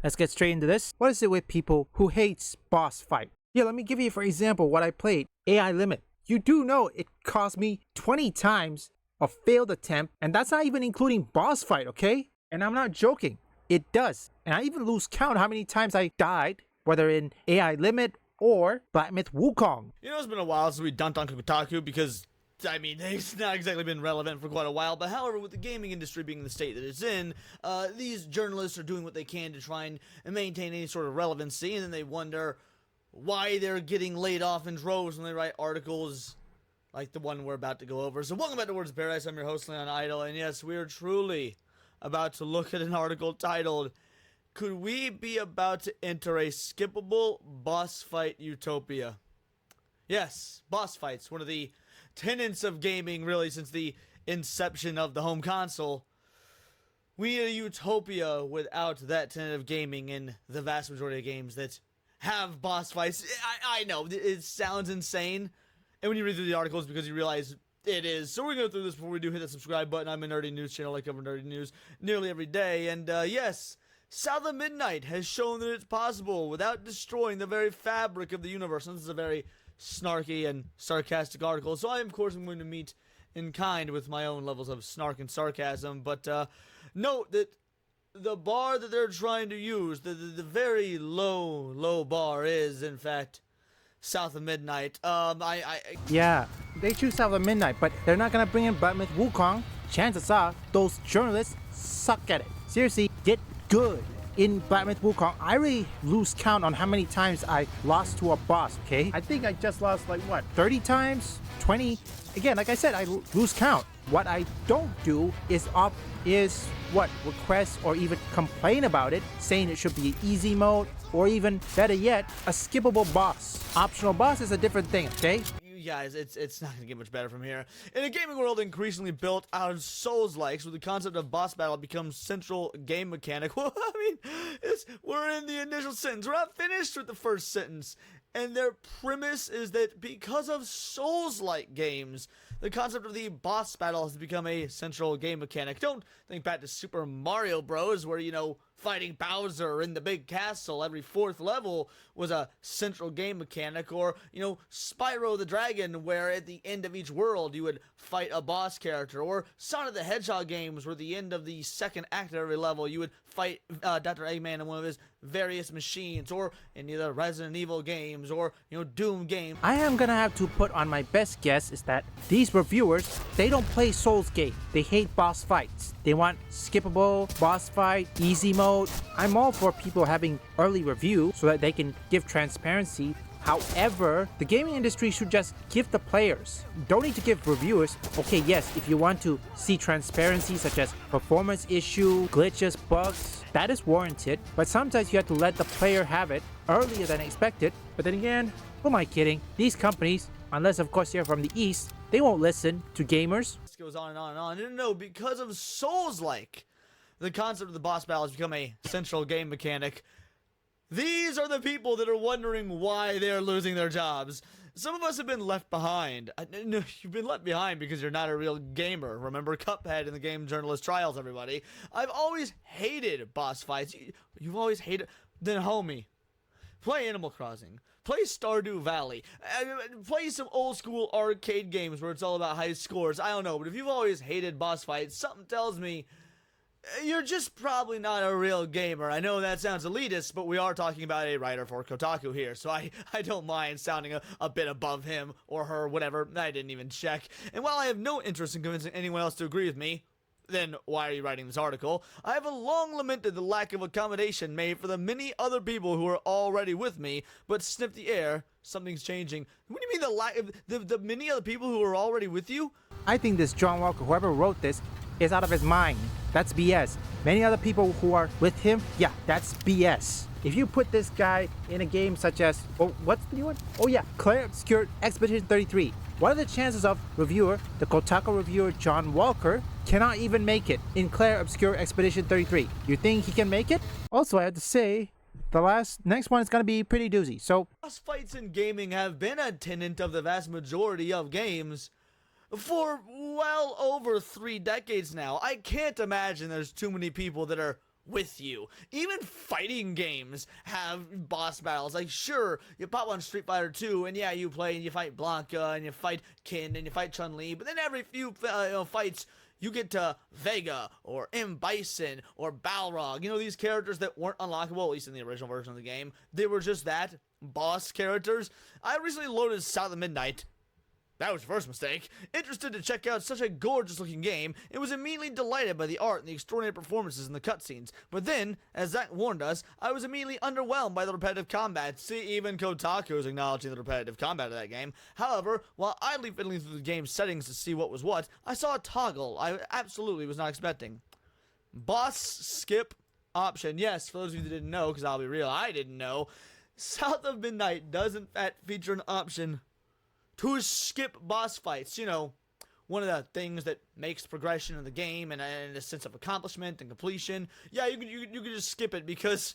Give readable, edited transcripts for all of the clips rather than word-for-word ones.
let's get straight into this. What is it with people who hates boss fight? Yeah, let me give you for example what I played, AI Limit. You do know it cost me 20 times a failed attempt, and that's not even including boss fight, okay? And I'm not joking, it does. And I even lose count how many times I died, whether in AI Limit or Black Myth Wukong. You know, it's been a while since we dunked on Kotaku because, I mean, it's not exactly been relevant for quite a while, but however, with the gaming industry being the state that it's in, these journalists are doing what they can to try and maintain any sort of relevancy, and then they wonder why they're getting laid off in droves when they write articles like the one we're about to go over. So welcome back to Words of Paradise. I'm your host, Leon Idle, and yes, we are truly about to look at an article titled, "Could we be about to enter a skippable boss fight utopia?" Yes, boss fights, one of the tenets of gaming really since the inception of the home console. We need a utopia without that tenet of gaming in the vast majority of games that have boss fights. I know, it sounds insane, and when you read through the articles, because you realize it is. So we're going to go through this before we do hit that subscribe button. I'm a nerdy news channel. I cover nerdy news nearly every day, and yes, South of Midnight has shown that it's possible without destroying the very fabric of the universe. And this is a very snarky and sarcastic article, so I, of course, am going to meet in kind with my own levels of snark and sarcasm, but note that the bar that they're trying to use, the very low bar is, in fact, South of Midnight. Yeah, they choose South of Midnight, but they're not gonna bring in Black Myth Wukong. Chances are, those journalists suck at it. Seriously, Git Good. In Black Myth Wukong, I really lose count on how many times I lost to a boss, okay? I think I just lost like, what, 30 times? 20? Again, like I said, I lose count. What I don't do is request or even complain about it, saying it should be easy mode, or even better yet, a skippable boss. Optional boss is a different thing, okay? You guys, it's not gonna get much better from here. In a gaming world increasingly built out of Souls-likes, where the concept of boss battle becomes central game mechanic. Well, I mean, we're in the initial sentence. We're not finished with the first sentence. And their premise is that because of Souls-like games, the concept of the boss battle has become a central game mechanic. Don't think back to Super Mario Bros, where, you know, fighting Bowser in the big castle every 4th level was a central game mechanic, or, you know, Spyro the Dragon, where at the end of each world you would fight a boss character, or Sonic the Hedgehog games, where at the end of the 2nd act of every level you would fight Dr. Eggman in one of his various machines, or any of the Resident Evil games, or, you know, Doom games. I am gonna have to put on my best guess is that these reviewers, they don't play Souls game. They hate boss fights. They want skippable, boss fight, easy mode. I'm all for people having early review so that they can give transparency. However, the gaming industry should just give the players. Don't need to give reviewers. Okay, yes, if you want to see transparency such as performance issue, glitches, bugs, that is warranted, but sometimes you have to let the player have it earlier than expected. But then again, who am I kidding? These companies, unless of course you're from the East, they won't listen to gamers. This goes on and on and on. No, because of Souls-like, the concept of the boss battle has become a central game mechanic. These are the people that are wondering why they're losing their jobs. Some of us have been left behind. No, you've been left behind because you're not a real gamer. Remember Cuphead in the game Journalist Trials, everybody. I've always hated boss fights. You've always hated... Then, homie, play Animal Crossing. Play Stardew Valley. Play some old school arcade games where it's all about high scores. I don't know, but if you've always hated boss fights, something tells me you're just probably not a real gamer. I know that sounds elitist, but we are talking about a writer for Kotaku here, so I don't mind sounding a bit above him or her, whatever. I didn't even check. And while I have no interest in convincing anyone else to agree with me, then why are you writing this article? I have long lamented the lack of accommodation made for the many other people who are already with me, but sniff the air, something's changing. What do you mean the lack of the many other people who are already with you? I think this John Walker, whoever wrote this, is out of his mind. That's BS. Many other people who are with him, yeah, that's BS. If you put this guy in a game such as, what's the new one? Oh yeah, Claire Obscure Expedition 33. What are the chances of the Kotaku reviewer John Walker, cannot even make it in Claire Obscure Expedition 33? You think he can make it? Also, I have to say, the next one is going to be pretty doozy, so... Boss fights in gaming have been a tenet of the vast majority of games for well over 3 decades now. I can't imagine there's too many people that are with you. Even fighting games have boss battles. Like, sure, you pop on Street Fighter 2, and yeah, you play and you fight Blanca, and you fight Kin, and you fight Chun-Li, but then every few fights, you get to Vega, or M. Bison, or Balrog. You know, these characters that weren't unlockable, at least in the original version of the game. They were just that, boss characters. I recently loaded South of Midnight. That was your first mistake. Interested to check out such a gorgeous looking game, and was immediately delighted by the art and the extraordinary performances in the cutscenes. But then, as Zach warned us, I was immediately underwhelmed by the repetitive combat. See, even Kotaku is acknowledging the repetitive combat of that game. However, while idly fiddling through the game's settings to see what was what, I saw a toggle I absolutely was not expecting. Boss skip option. Yes, for those of you that didn't know, because I'll be real, I didn't know, South of Midnight does in fact feature an option to skip boss fights. You know, one of the things that makes progression in the game and a sense of accomplishment and completion. Yeah, you can just skip it, because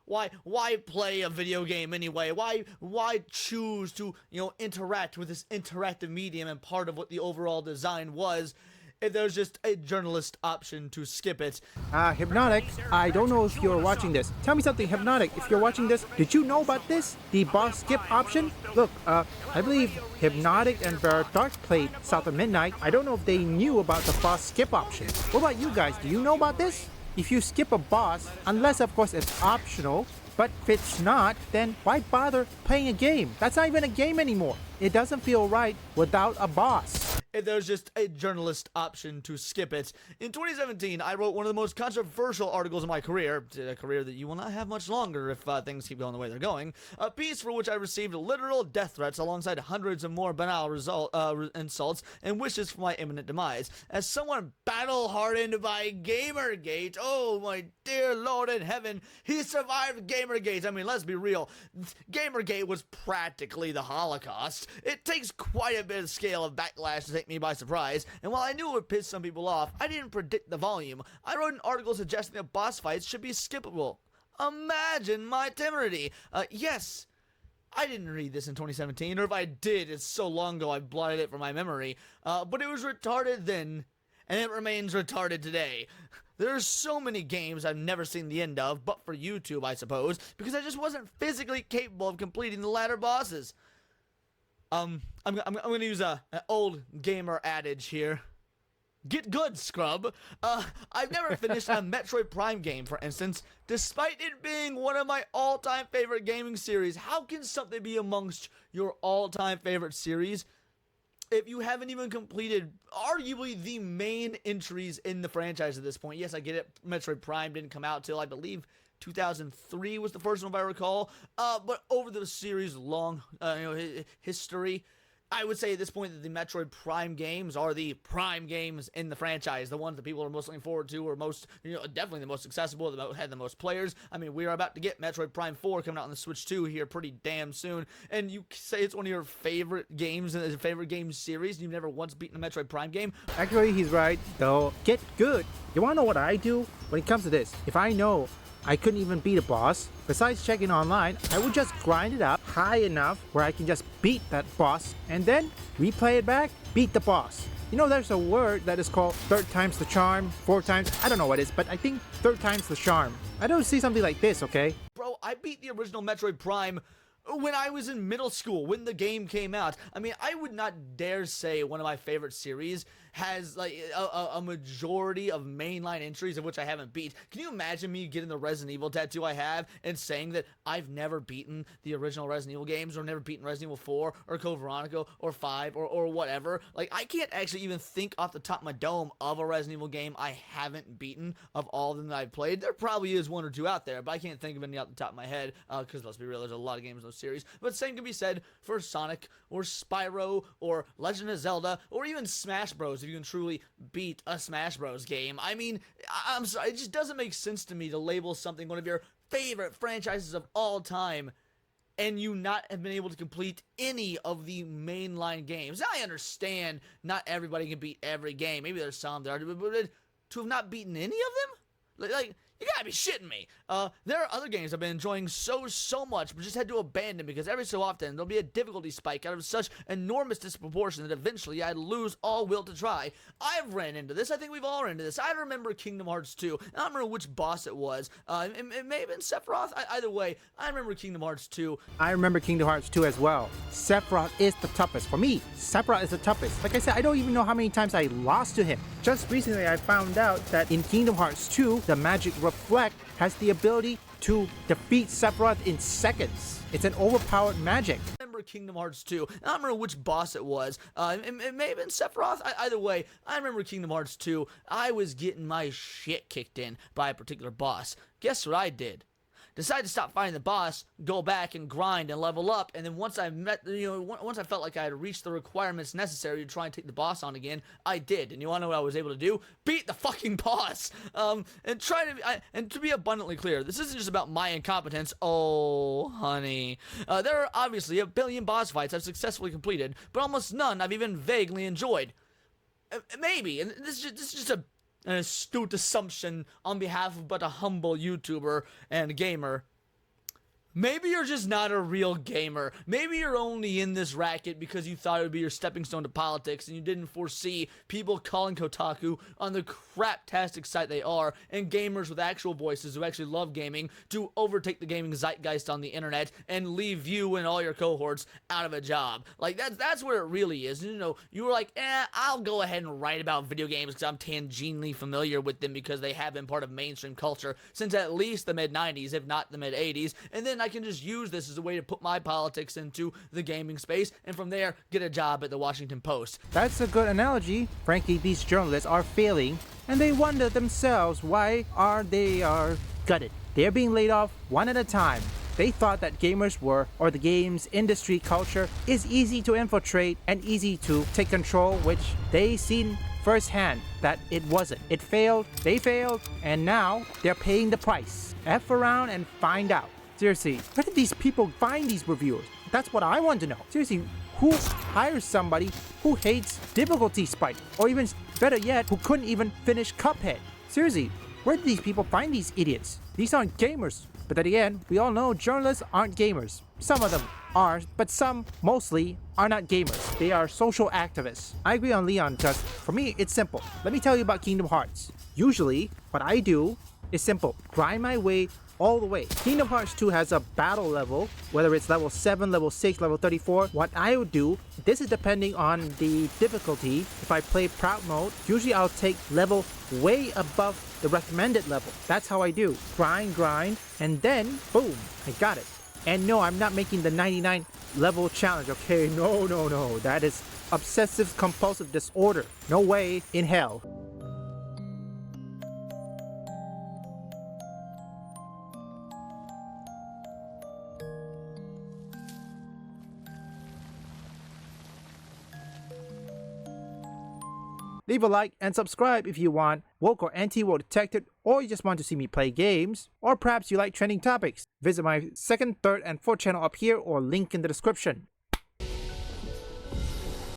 why play a video game anyway? Why choose to, you know, interact with this interactive medium and part of what the overall design was, if there's just a journalist option to skip it? Hypnotic, I don't know if you're watching this. Tell me something, Hypnotic, if you're watching this, did you know about this? The boss skip option? Look, I believe Hypnotic and Dark played South of Midnight. I don't know if they knew about the boss skip option. What about you guys? Do you know about this? If you skip a boss, unless of course it's optional, but if it's not, then why bother playing a game? That's not even a game anymore. It doesn't feel right without a boss. If there's just a journalist option to skip it. In 2017, I wrote one of the most controversial articles of my career, a career that you will not have much longer if things keep going the way they're going, a piece for which I received literal death threats alongside hundreds of more banal insults and wishes for my imminent demise. As someone battle-hardened by Gamergate, oh my dear Lord in heaven, he survived Gamergate. I mean, let's be real, Gamergate was practically the Holocaust. It takes quite a bit of scale of backlash to take me by surprise, and while I knew it would piss some people off, I didn't predict the volume. I wrote an article suggesting that boss fights should be skippable. Imagine my temerity. Yes, I didn't read this in 2017, or if I did, it's so long ago I blotted it from my memory, but it was retarded then, and it remains retarded today. There's so many games I've never seen the end of, but for YouTube, I suppose, because I just wasn't physically capable of completing the latter bosses. I'm gonna use an old gamer adage here. Git Good, scrub. I've never finished a Metroid Prime game, for instance, despite it being one of my all-time favorite gaming series. How can something be amongst your all-time favorite series if you haven't even completed arguably the main entries in the franchise at this point? Yes, I get it. Metroid Prime didn't come out till, I believe, 2003 was the first one, if I recall. But over the series' long history, I would say at this point that the Metroid Prime games are the prime games in the franchise, the ones that people are most looking forward to, or most, definitely the most accessible, that had the most players. I mean, we are about to get Metroid Prime 4 coming out on the Switch 2 here pretty damn soon, and you say it's one of your favorite games in the favorite game series, and you've never once beaten a Metroid Prime game? Actually, he's right, though. Get good. You wanna know what I do when it comes to this? If I know I couldn't even beat a boss, besides checking online, I would just grind it up high enough where I can just beat that boss and then replay it back, beat the boss. You know, there's a word that is called third time's the charm, 4 times, I don't know what it is, but I think third time's the charm. I don't see something like this, okay? Bro, I beat the original Metroid Prime when I was in middle school, when the game came out. I mean, I would not dare say one of my favorite series has like a majority of mainline entries of which I haven't beat. Can you imagine me getting the Resident Evil tattoo I have and saying that I've never beaten the original Resident Evil games, or never beaten Resident Evil 4 or Code Veronica or 5 or whatever? Like, I can't actually even think off the top of my dome of a Resident Evil game I haven't beaten of all of them that I've played. There probably is 1 or 2 out there, but I can't think of any off the top of my head, because let's be real, there's a lot of games in those series. But same can be said for Sonic or Spyro or Legend of Zelda or even Smash Bros. If you can truly beat a Smash Bros. Game. I mean, I'm sorry, it just doesn't make sense to me to label something one of your favorite franchises of all time and you not have been able to complete any of the mainline games. Now, I understand not everybody can beat every game. Maybe there's some that are, but to have not beaten any of them? Like, You gotta be shitting me. There are other games I've been enjoying so much, but just had to abandon because every so often there'll be a difficulty spike out of such enormous disproportion that eventually I'd lose all will to try. I've ran into this. I think we've all ran into this. I remember Kingdom Hearts 2. I don't remember which boss it was. It may have been Sephiroth. Either way, I remember Kingdom Hearts 2. I remember Kingdom Hearts 2 as well. Sephiroth is the toughest. For me, Sephiroth is the toughest. Like I said, I don't even know how many times I lost to him. Just recently I found out that in Kingdom Hearts 2, the magic Reflect has the ability to defeat Sephiroth in seconds. It's an overpowered magic. I remember Kingdom Hearts 2. I don't remember which boss it was. It may have been Sephiroth. Either way, I remember Kingdom Hearts 2. I was getting my shit kicked in by a particular boss. Guess what I did? Decided to stop fighting the boss, go back and grind and level up, and then once I once I felt like I had reached the requirements necessary to try and take the boss on again, I did. And you want to know what I was able to do? Beat the fucking boss. And to be abundantly clear, this isn't just about my incompetence. Oh, honey. There are obviously a billion boss fights I've successfully completed, but almost none I've even vaguely enjoyed. Maybe, and this is just an astute assumption on behalf of but a humble YouTuber and gamer. Maybe you're just not a real gamer. Maybe you're only in this racket because you thought it would be your stepping stone to politics and you didn't foresee people calling Kotaku on the craptastic site they are and gamers with actual voices who actually love gaming to overtake the gaming zeitgeist on the internet and leave you and all your cohorts out of a job. Like, that's where it really is. You know, you were like, I'll go ahead and write about video games because I'm tangentially familiar with them because they have been part of mainstream culture since at least the mid-90s, if not the mid-80s, and then I can just use this as a way to put my politics into the gaming space, and from there, get a job at the Washington Post. That's a good analogy. Frankly, these journalists are failing, and they wonder themselves why they are gutted. They're being laid off one at a time. They thought that gamers were, or the games industry culture, is easy to infiltrate and easy to take control, which they seen firsthand that it wasn't. It failed, they failed, and now they're paying the price. F around and find out. Seriously, where did these people find these reviewers? That's what I want to know. Seriously, who hires somebody who hates difficulty spike? Or even better yet, who couldn't even finish Cuphead? Seriously, where did these people find these idiots? These aren't gamers. But then again, we all know journalists aren't gamers. Some of them are, but some, mostly, are not gamers. They are social activists. I agree on Leon because, for me, it's simple. Let me tell you about Kingdom Hearts. Usually, what I do is simple. Grind my way all the way. Kingdom Hearts 2 has a battle level, whether it's level 7, level 6, level 34. What I would do, this is depending on the difficulty. If I play Proud Mode, usually I'll take level way above the recommended level. That's how I do. Grind, and then, boom, I got it. And no, I'm not making the 99 level challenge, okay? No. That is obsessive compulsive disorder. No way in hell. Leave a like and subscribe if you want woke or anti-woke detected, or you just want to see me play games, or perhaps you like trending topics. Visit my second, third, and fourth channel up here or link in the description.